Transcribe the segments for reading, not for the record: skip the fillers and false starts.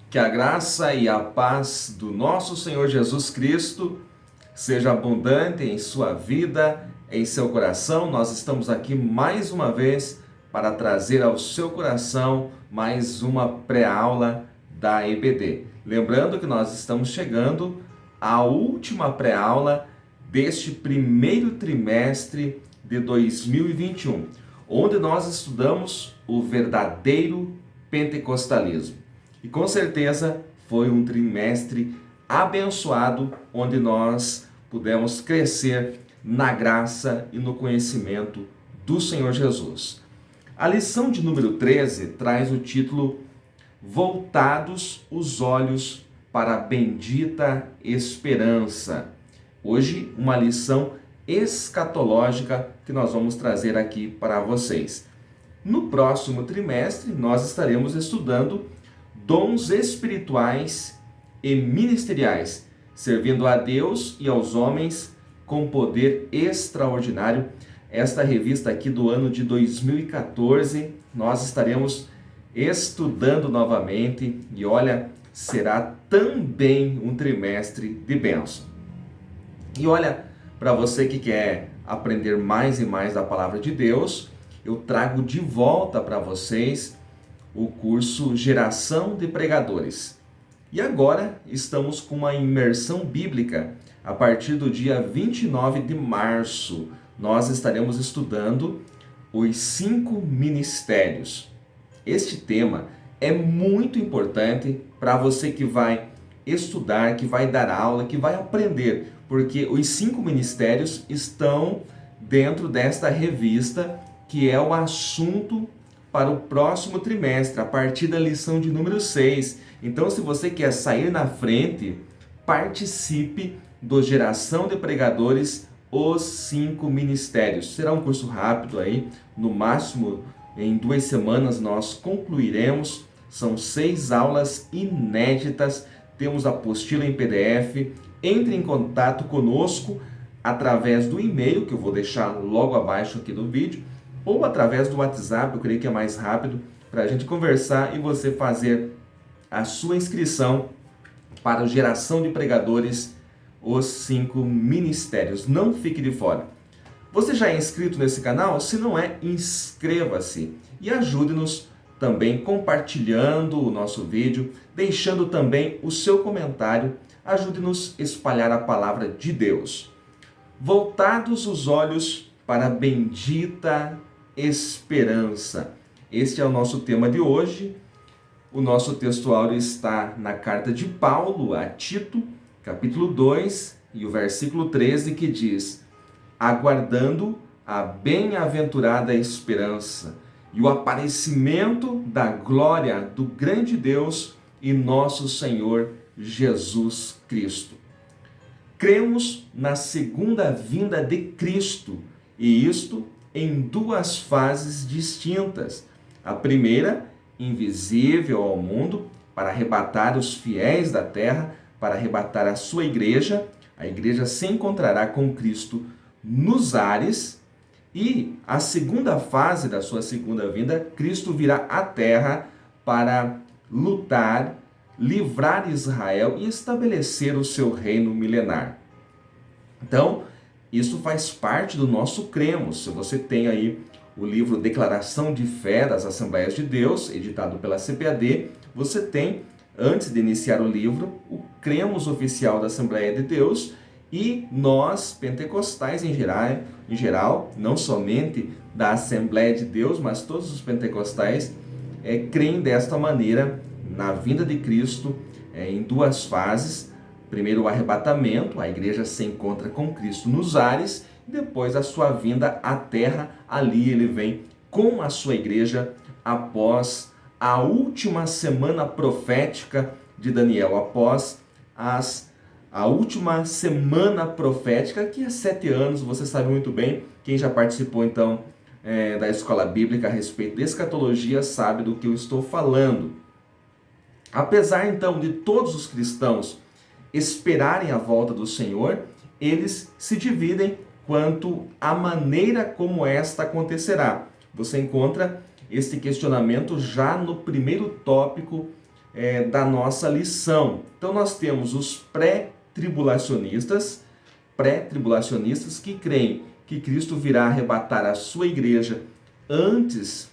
Que a graça e a paz do nosso Senhor Jesus Cristo seja abundante em sua vida, em seu coração. Nós estamos aqui mais uma vez para trazer ao seu coração mais uma pré-aula da EBD. Lembrando que nós estamos chegando à última pré-aula deste primeiro trimestre de 2021, onde nós estudamos o verdadeiro pentecostalismo. E com certeza foi um trimestre abençoado, onde nós pudemos crescer na graça e no conhecimento do Senhor Jesus. A lição de número 13 traz o título Voltados os olhos para a bendita esperança. Hoje, uma lição escatológica que nós vamos trazer aqui para vocês. No próximo trimestre, nós estaremos estudando dons espirituais e ministeriais, servindo a Deus e aos homens com poder extraordinário. Esta revista aqui do ano de 2014, nós estaremos estudando novamente e olha, será também um trimestre de bênção. E olha, para você que quer aprender mais e mais da palavra de Deus, eu trago de volta para vocês o curso Geração de Pregadores. E agora estamos com uma imersão bíblica. A partir do dia 29 de março, nós estaremos estudando os 5 ministérios. Este tema é muito importante para você que vai estudar, que vai dar aula, que vai aprender, porque os 5 ministérios estão dentro desta revista, que é o assunto para o próximo trimestre, a partir da lição de número 6. Então, se você quer sair na frente, participe do Geração de Pregadores, os 5 ministérios. Será um curso rápido aí, no máximo em 2 semanas nós concluiremos. São 6 aulas inéditas, temos a apostila em PDF. Entre em contato conosco através do e-mail, que eu vou deixar logo abaixo aqui do vídeo, ou através do WhatsApp, eu creio que é mais rápido, para a gente conversar e você fazer a sua inscrição para o Geração de Pregadores, os 5 ministérios. Não fique de fora. Você já é inscrito nesse canal? Se não é, inscreva-se e ajude-nos também compartilhando o nosso vídeo, deixando também o seu comentário, ajude-nos a espalhar a palavra de Deus. Voltados os olhos para a bendita esperança. Este é o nosso tema de hoje. O nosso textuário está na carta de Paulo a Tito, capítulo 2, e o versículo 13, que diz: aguardando a bem-aventurada esperança e o aparecimento da glória do grande Deus e nosso Senhor Jesus Cristo. Cremos na segunda vinda de Cristo, e isto em 2 fases distintas. A primeira, invisível ao mundo, para arrebatar os fiéis da terra, para arrebatar a sua igreja. A igreja se encontrará com Cristo nos ares. E a segunda fase da sua segunda vinda, Cristo virá à terra para lutar, livrar Israel e estabelecer o seu reino milenar. Então, isso faz parte do nosso cremos. Se você tem aí o livro Declaração de Fé das Assembleias de Deus, editado pela CPAD, você tem, antes de iniciar o livro, o cremos oficial da Assembleia de Deus, e nós, pentecostais em geral, não somente da Assembleia de Deus, mas todos os pentecostais creem desta maneira na vinda de Cristo em 2 fases. Primeiro o arrebatamento, a igreja se encontra com Cristo nos ares, e depois a sua vinda à terra, ali ele vem com a sua igreja após a última semana profética de Daniel, após a última semana profética, que é 7 anos, você sabe muito bem, quem já participou então da escola bíblica a respeito de escatologia sabe do que eu estou falando. Apesar então de todos os cristãos esperarem a volta do Senhor, eles se dividem quanto à maneira como esta acontecerá. Você encontra este questionamento já no primeiro tópico da nossa lição. Então nós temos os pré-tribulacionistas que creem que Cristo virá arrebatar a sua igreja antes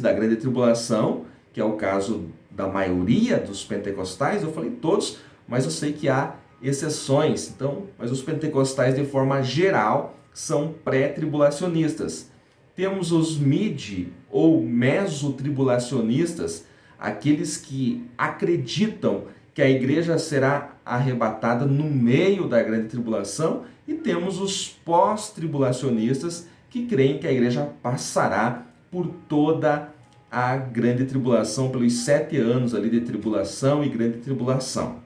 da grande tribulação, que é o caso da maioria dos pentecostais. Eu falei todos, mas eu sei que há exceções. Então, mas os pentecostais de forma geral são pré-tribulacionistas. Temos os mid ou mesotribulacionistas, aqueles que acreditam que a igreja será arrebatada no meio da grande tribulação, e temos os pós-tribulacionistas que creem que a igreja passará por toda a grande tribulação, pelos 7 anos ali de tribulação e grande tribulação.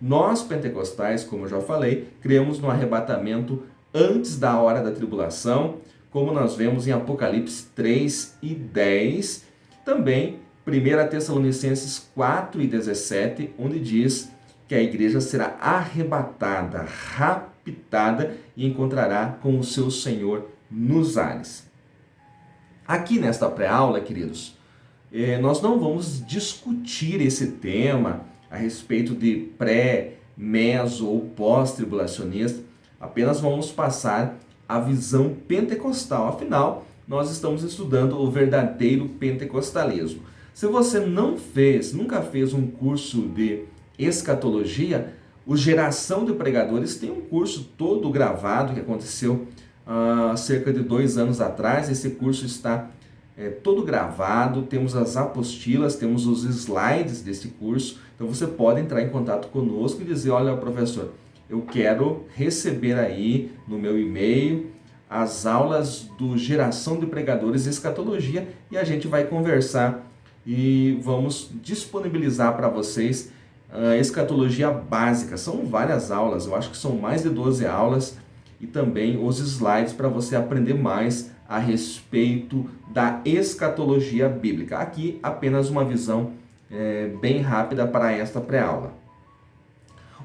Nós pentecostais, como eu já falei, cremos no arrebatamento antes da hora da tribulação, como nós vemos em Apocalipse 3 e 10, também 1 Tessalonicenses 4 e 17, onde diz que a igreja será arrebatada, raptada e encontrará com o seu Senhor nos ares. Aqui nesta pré-aula, queridos, nós não vamos discutir esse tema a respeito de pré, meso ou pós-tribulacionista, apenas vamos passar a visão pentecostal. Afinal, nós estamos estudando o verdadeiro pentecostalismo. Se você nunca fez um curso de escatologia, o Geração de Pregadores tem um curso todo gravado que aconteceu há cerca de 2 anos atrás. Esse curso está todo gravado, temos as apostilas, temos os slides desse curso. Então você pode entrar em contato conosco e dizer: olha, professor, eu quero receber aí no meu e-mail as aulas do Geração de Pregadores Escatologia, e a gente vai conversar e vamos disponibilizar para vocês a escatologia básica. São várias aulas, eu acho que são mais de 12 aulas, e também os slides para você aprender mais a respeito da escatologia bíblica. Aqui apenas uma visão bem rápida para esta pré-aula.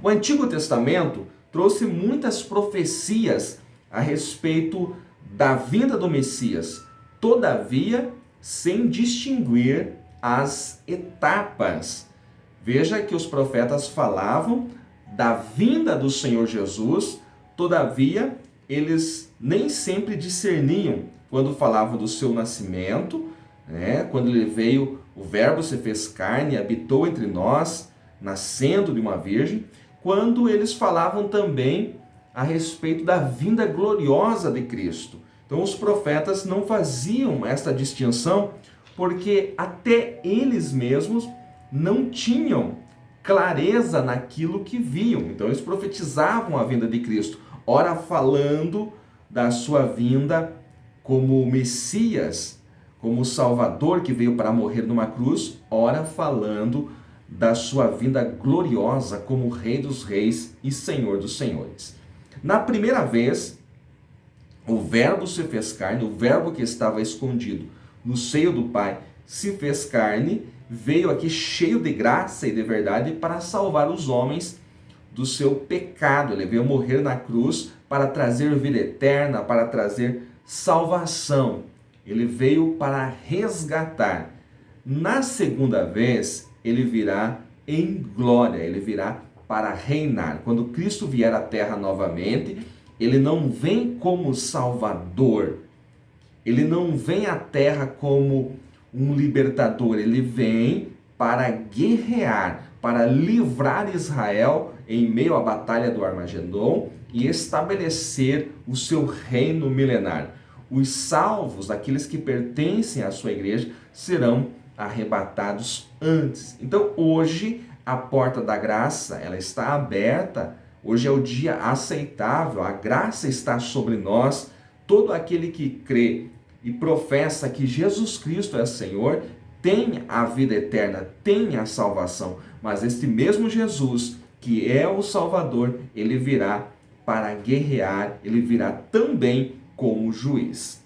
O Antigo Testamento trouxe muitas profecias a respeito da vinda do Messias, todavia sem distinguir as etapas. Veja que os profetas falavam da vinda do Senhor Jesus, todavia eles nem sempre discerniam quando falavam do seu nascimento, quando ele veio, o Verbo se fez carne e habitou entre nós, nascendo de uma virgem, quando eles falavam também a respeito da vinda gloriosa de Cristo. Então os profetas não faziam esta distinção, porque até eles mesmos não tinham clareza naquilo que viam. Então eles profetizavam a vinda de Cristo, ora falando da sua vinda como Messias, como Salvador que veio para morrer numa cruz, ora falando da sua vinda gloriosa como Rei dos Reis e Senhor dos Senhores. Na primeira vez, o Verbo se fez carne, o Verbo que estava escondido no seio do Pai se fez carne, veio aqui cheio de graça e de verdade para salvar os homens do seu pecado. Ele veio morrer na cruz para trazer vida eterna, para trazer salvação. Ele veio para resgatar. Na segunda vez, ele virá em glória, ele virá para reinar. Quando Cristo vier à terra novamente, ele não vem como Salvador, ele não vem à terra como um libertador, ele vem para guerrear, para livrar Israel em meio à batalha do Armagedon e estabelecer o seu reino milenar. Os salvos, aqueles que pertencem à sua igreja, serão arrebatados antes. Então hoje a porta da graça, ela está aberta. Hoje é o dia aceitável, a graça está sobre nós. Todo aquele que crê e professa que Jesus Cristo é Senhor, tem a vida eterna, tem a salvação. Mas este mesmo Jesus, que é o Salvador, ele virá para guerrear, ele virá também como juiz.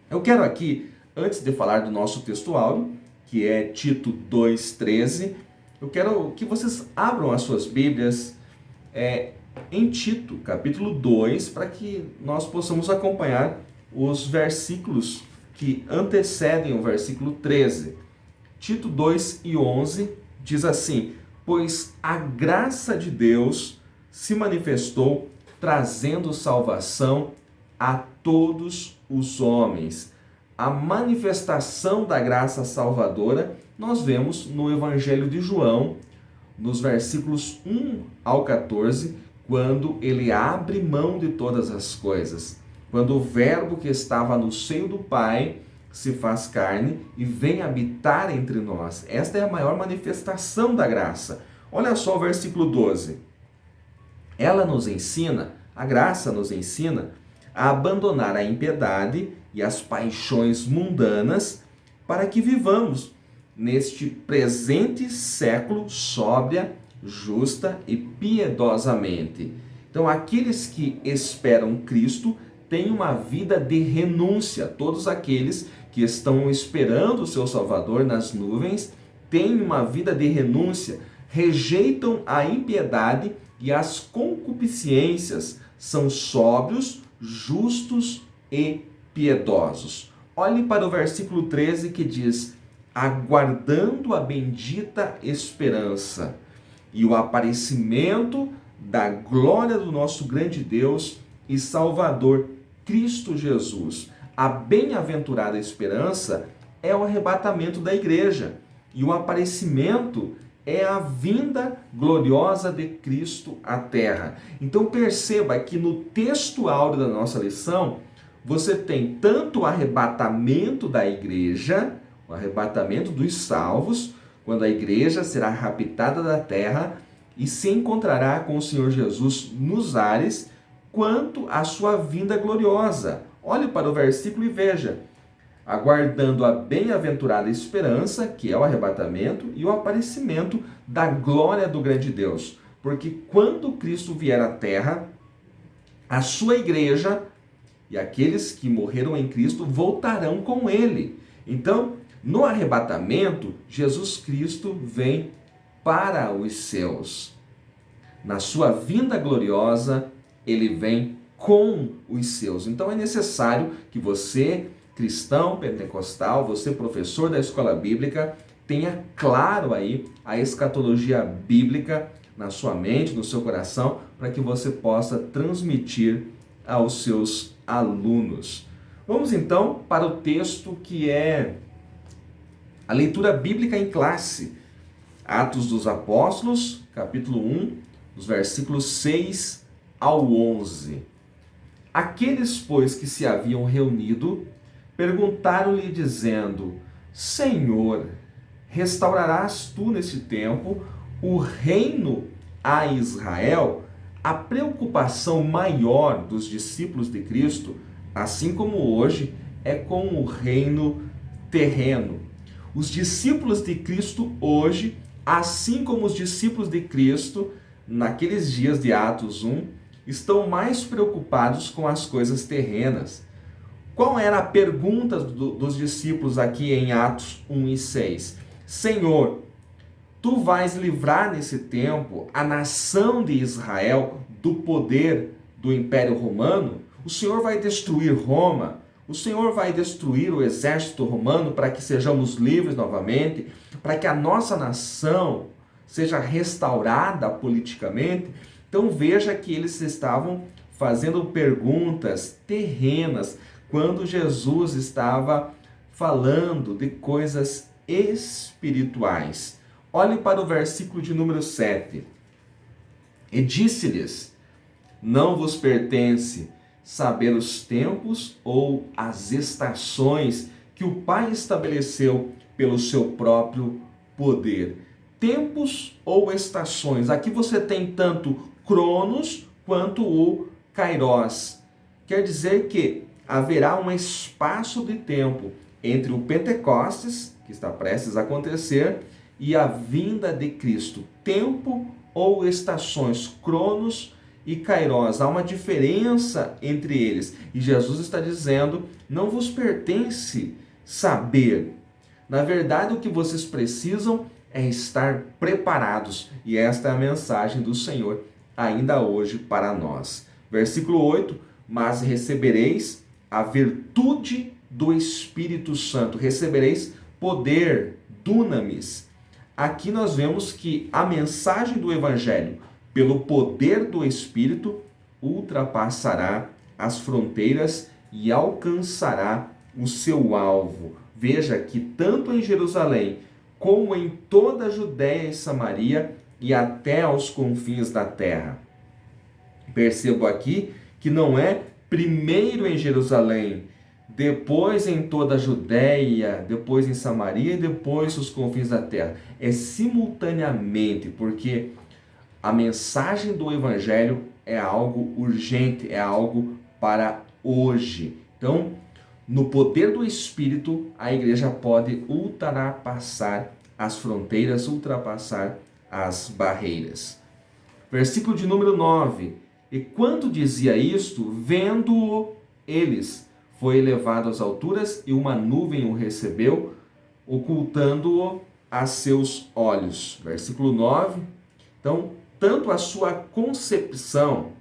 Eu quero aqui, antes de falar do nosso texto áureo, que é Tito 2,13, eu quero que vocês abram as suas Bíblias em Tito, capítulo 2, para que nós possamos acompanhar os versículos que antecedem o versículo 13. Tito 2:11 diz assim: pois a graça de Deus se manifestou trazendo salvação a todos os homens. A manifestação da graça salvadora nós vemos no Evangelho de João, nos versículos 1 ao 14, quando ele abre mão de todas as coisas. Quando o Verbo que estava no seio do Pai se faz carne e vem habitar entre nós. Esta é a maior manifestação da graça. Olha só o versículo 12. Ela nos ensina, a graça nos ensina, a abandonar a impiedade e as paixões mundanas para que vivamos neste presente século sóbria, justa e piedosamente. Então, aqueles que esperam Cristo têm uma vida de renúncia. Todos aqueles que estão esperando o seu Salvador nas nuvens têm uma vida de renúncia, rejeitam a impiedade e as concupiscências, são sóbrios, justos e piedosos. Olhe para o versículo 13 que diz: aguardando a bendita esperança e o aparecimento da glória do nosso grande Deus e Salvador, Cristo Jesus. A bem-aventurada esperança é o arrebatamento da igreja e o aparecimento é a vinda gloriosa de Cristo à terra. Então perceba que no texto áureo da nossa lição, você tem tanto o arrebatamento da igreja, o arrebatamento dos salvos, quando a igreja será raptada da terra e se encontrará com o Senhor Jesus nos ares, quanto a sua vinda gloriosa. Olhe para o versículo e veja: aguardando a bem-aventurada esperança, que é o arrebatamento, e o aparecimento da glória do grande Deus. Porque quando Cristo vier à terra, a sua igreja e aqueles que morreram em Cristo voltarão com ele. Então, no arrebatamento, Jesus Cristo vem para os seus. Na sua vinda gloriosa, ele vem com os seus. Então é necessário que você, cristão pentecostal, você, professor da escola bíblica, tenha claro aí a escatologia bíblica na sua mente, no seu coração, para que você possa transmitir aos seus alunos. Vamos então para o texto que é a leitura bíblica em classe. Atos dos Apóstolos, capítulo 1, os versículos 6 ao 11. Aqueles, pois, que se haviam reunido, perguntaram-lhe dizendo: Senhor, restaurarás tu nesse tempo o reino a Israel? A preocupação maior dos discípulos de Cristo, assim como hoje, é com o reino terreno. Os discípulos de Cristo hoje, assim como os discípulos de Cristo naqueles dias de Atos 1, estão mais preocupados com as coisas terrenas. Qual era a pergunta dos discípulos aqui em Atos 1 e 6? Senhor, tu vais livrar nesse tempo a nação de Israel do poder do Império Romano? O Senhor vai destruir Roma? O Senhor vai destruir o exército romano para que sejamos livres novamente? Para que a nossa nação seja restaurada politicamente? Então veja que eles estavam fazendo perguntas terrenas quando Jesus estava falando de coisas espirituais. Olhe para o versículo de número 7. E disse-lhes: não vos pertence saber os tempos ou as estações que o Pai estabeleceu pelo seu próprio poder. Tempos ou estações. Aqui você tem tanto Cronos quanto o Kairos. Quer dizer que haverá um espaço de tempo entre o Pentecostes, que está prestes a acontecer, e a vinda de Cristo. Tempo ou estações, Cronos e Kairos. Há uma diferença entre eles. E Jesus está dizendo: não vos pertence saber. Na verdade, o que vocês precisam é estar preparados. E esta é a mensagem do Senhor ainda hoje para nós. Versículo 8: mas recebereis a virtude do Espírito Santo. Recebereis poder, dunamis. aqui nós vemos que a mensagem do Evangelho, pelo poder do Espírito, ultrapassará as fronteiras e alcançará o seu alvo. Veja que tanto em Jerusalém, como em toda a Judéia e Samaria e até aos confins da terra. Percebo aqui que não é primeiro em Jerusalém, depois em toda a Judéia, depois em Samaria e depois os confins da terra. É simultaneamente, porque a mensagem do Evangelho é algo urgente, é algo para hoje. Então, no poder do Espírito, a igreja pode ultrapassar as fronteiras, ultrapassar as barreiras. Versículo de número 9. E quando dizia isto, vendo-o eles, foi elevado às alturas e uma nuvem o recebeu, ocultando-o a seus olhos. Versículo 9. Então, tanto a sua concepção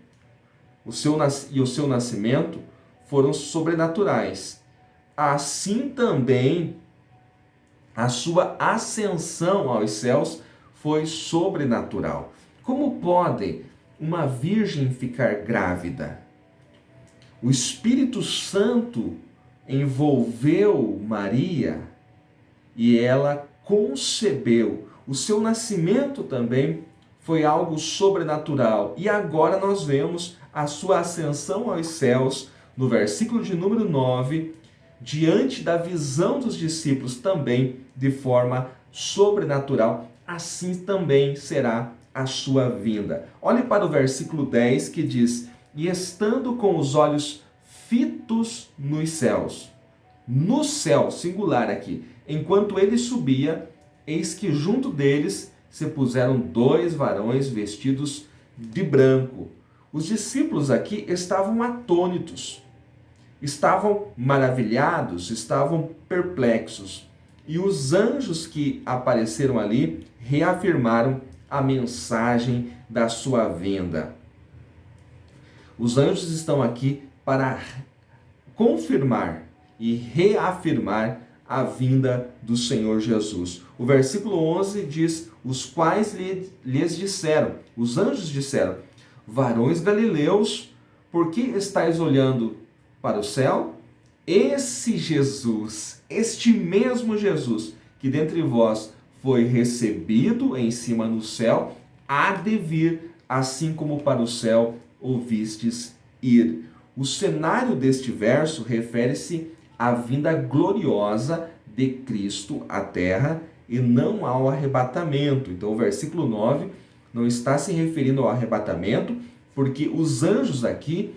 e o seu nascimento foram sobrenaturais. Assim também a sua ascensão aos céus foi sobrenatural. Como pode uma virgem ficar grávida? O Espírito Santo envolveu Maria e ela concebeu. O seu nascimento também foi algo sobrenatural. E agora nós vemos a sua ascensão aos céus, no versículo de número 9, diante da visão dos discípulos também de forma sobrenatural. Assim também será a sua vinda. Olhe para o versículo 10 que diz: e estando com os olhos fitos nos céus, no céu, singular aqui, enquanto ele subia, eis que junto deles se puseram 2 varões vestidos de branco. Os discípulos aqui estavam atônitos, estavam maravilhados, estavam perplexos. E os anjos que apareceram ali reafirmaram a mensagem da sua vinda. Os anjos estão aqui para confirmar e reafirmar a vinda do Senhor Jesus. O versículo 11 diz: os quais lhes disseram, os anjos disseram: varões galileus, por que estáis olhando para o céu? Esse Jesus, este mesmo Jesus, que dentre vós foi recebido em cima no céu, há de vir, assim como para o céu ouvistes ir. O cenário deste verso refere-se à vinda gloriosa de Cristo à terra e não ao arrebatamento. Então o versículo 9 não está se referindo ao arrebatamento, porque os anjos aqui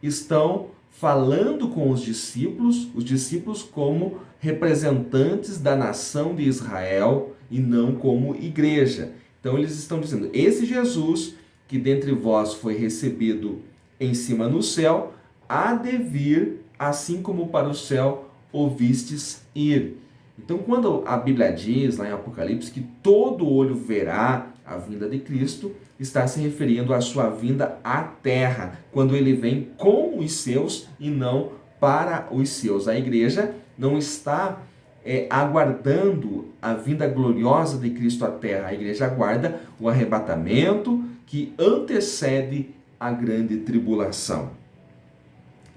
estão falando com os discípulos como representantes da nação de Israel e não como igreja. Então eles estão dizendo: esse Jesus que dentre vós foi recebido em cima no céu, há de vir, assim como para o céu ouvistes ir. Então, quando a Bíblia diz lá em Apocalipse que todo olho verá a vinda de Cristo, está se referindo à sua vinda à terra, quando ele vem com os seus e não para os seus. A igreja não está aguardando a vinda gloriosa de Cristo à terra. A igreja aguarda o arrebatamento que antecede a grande tribulação.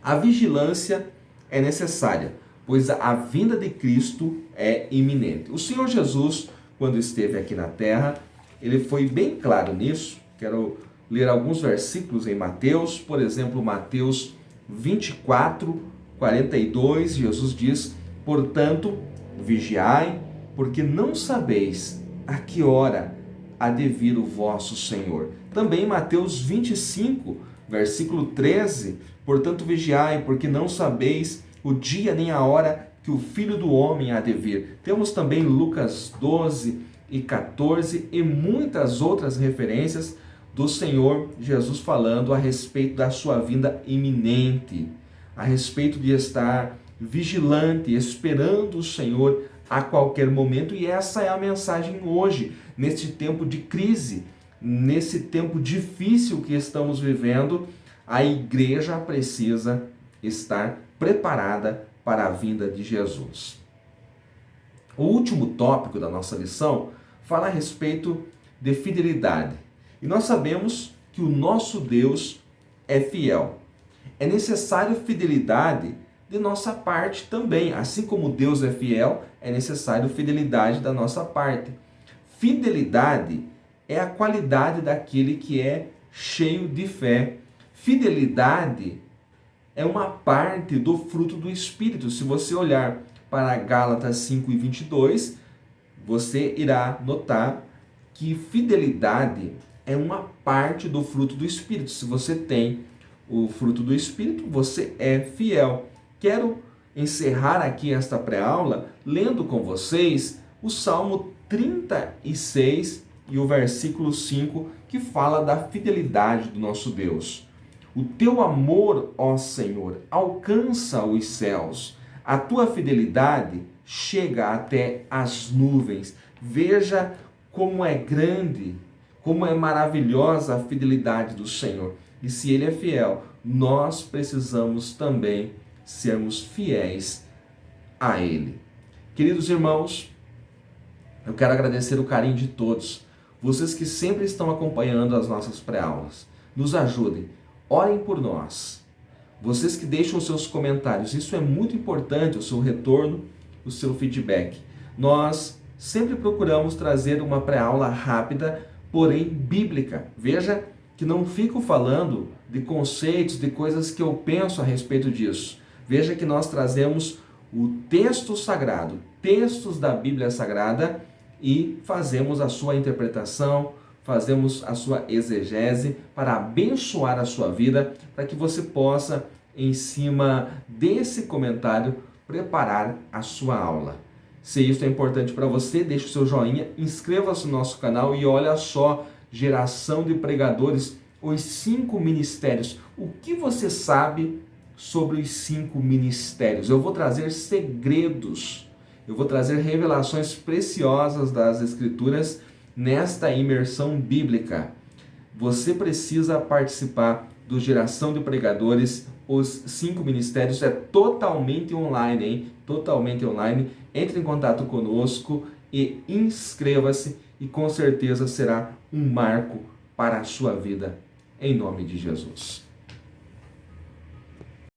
A vigilância é necessária, pois a vinda de Cristo é iminente. O Senhor Jesus, quando esteve aqui na terra, ele foi bem claro nisso. Quero ler alguns versículos em Mateus, por exemplo, Mateus 24, 42, Jesus diz: portanto, vigiai, porque não sabeis a que hora há de vir o vosso Senhor. Também Mateus 25, versículo 13, portanto, vigiai, porque não sabeis o dia nem a hora que o Filho do Homem há de vir. Temos também Lucas 12 e 14 e muitas outras referências do Senhor Jesus falando a respeito da sua vinda iminente, a respeito de estar vigilante, esperando o Senhor a qualquer momento. E essa é a mensagem hoje, neste tempo de crise, nesse tempo difícil que estamos vivendo. A igreja precisa estar preparada para a vinda de Jesus. O último tópico da nossa lição fala a respeito de fidelidade. E nós sabemos que o nosso Deus é fiel. É necessário fidelidade de nossa parte também. Assim como Deus é fiel, é necessário fidelidade da nossa parte. Fidelidade é a qualidade daquele que é cheio de fé. Fidelidade é uma parte do fruto do Espírito. Se você olhar para Gálatas 5:22, você irá notar que fidelidade é uma parte do fruto do Espírito. Se você tem o fruto do Espírito, você é fiel. Quero encerrar aqui esta pré-aula lendo com vocês o Salmo 36 e o versículo 5, que fala da fidelidade do nosso Deus. O teu amor, ó Senhor, alcança os céus. A tua fidelidade chega até as nuvens. Veja como é grande, como é maravilhosa a fidelidade do Senhor. E se Ele é fiel, nós precisamos também sermos fiéis a Ele. Queridos irmãos, eu quero agradecer o carinho de todos. Vocês que sempre estão acompanhando as nossas pré-aulas. Nos ajudem, orem por nós. Vocês que deixam os seus comentários, isso é muito importante, o seu retorno, o seu feedback. Nós sempre procuramos trazer uma pré-aula rápida, porém bíblica. Veja que não fico falando de conceitos, de coisas que eu penso a respeito disso. Veja que nós trazemos o texto sagrado, textos da Bíblia Sagrada, e fazemos a sua interpretação, fazemos a sua exegese para abençoar a sua vida, para que você possa, em cima desse comentário, preparar a sua aula. Se isso é importante para você, deixe o seu joinha, inscreva-se no nosso canal e olha só, geração de pregadores, os 5 ministérios. O que você sabe sobre os 5 ministérios? Eu vou trazer segredos, eu vou trazer revelações preciosas das Escrituras nesta imersão bíblica. Você precisa participar do Geração de Pregadores, os 5 ministérios. É totalmente online, hein? Totalmente online. Entre em contato conosco e inscreva-se, e com certeza será um marco para a sua vida, em nome de Jesus.